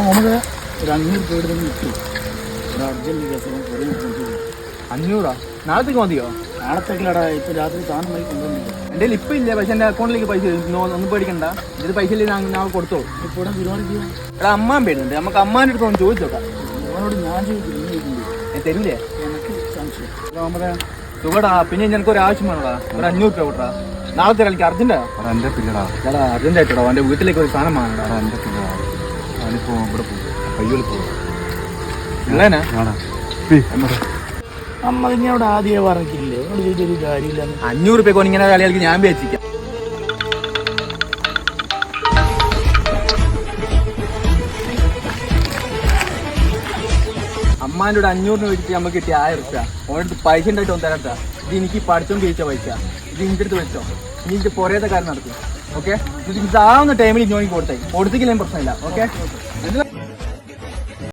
നമുക്ക് ഒരു 500 രൂപ തന്നെ കിട്ടും. ഒരു അർജന്റ് കേസ് 500 നാളത്തേക്ക് മതിയോ? നാളത്തേക്കിലടാ, ഇപ്പൊ രാത്രി സാധനം പോയി കൊണ്ടുവന്നില്ല. എൻ്റെ ഇപ്പം ഇല്ല, പക്ഷെ എൻ്റെ അക്കൗണ്ടിലേക്ക് പൈസ ഒന്നും പേടിക്കണ്ട. ഇത് പൈസ ഇല്ലേ ഞാൻ കൊടുത്തോ. ഇപ്പോൾ ഇവിടെ പരിപാടി ചെയ്യാം. എടാ അമ്മാൻ പേടുന്നുണ്ട്, നമുക്ക് അമ്മാൻ്റെ അടുത്ത് ഒന്ന് ചോദിച്ചു നോക്കാം. അവനോട് ഞാൻ ചോദിക്കുന്നു, തരൂലേ? എനിക്ക് സംശയം. സുഖടാ, പിന്നെ എനിക്കൊരു ആവശ്യം വേണോടാ, ഒരു 500 രൂപ വിട്ടാ. നാളെ തരാം, എനിക്ക് അർജന്റാ. എൻ്റെ പിള്ളടാ ചേട്ടാ അർജന്റ് ആയിട്ടോ, എൻ്റെ വീട്ടിലേക്ക് ഒരു സാധനം വാങ്ങണ്ടാ. എൻ്റെ പിള്ളടാ, ഞാനിപ്പോൾ ഇവിടെ പോകും, പയ്യോളി പോകും. പിള്ളേനാ അമ്മ ഇനി അവിടെ ആദ്യമേ പറഞ്ഞില്ലേ, അവിടെ ചോദിച്ചൊരു കാര്യമില്ല. 500 രൂപ ഇങ്ങനെ കളികൾക്ക് ഞാൻ വെച്ചിരിക്കാം. അമ്മാൻ്റെ കൂടെ 500 വെച്ചിട്ട് നമുക്ക് കിട്ടിയ 1000 രൂപ. ഓനടുത്ത് പൈസ ഉണ്ടായിട്ട് ഒന്ന് തരട്ടാ. ഇത് എനിക്ക് പഠിച്ചോണ്ട് ചോദിച്ച പൈസ, ഇത് ഇൻ്റെ അടുത്ത് വെച്ചോ. ഇനി ഇതിന്റെ പുറത്തെ കാര്യം നടത്തും. ഓക്കെ, ഇതാവുന്ന ടൈമിൽ ഇങ്ങോട്ട് കൊടുത്തേക്ക്, കൊടുത്തില്ലെങ്കിൽ പ്രശ്നമില്ല. ഓക്കെ.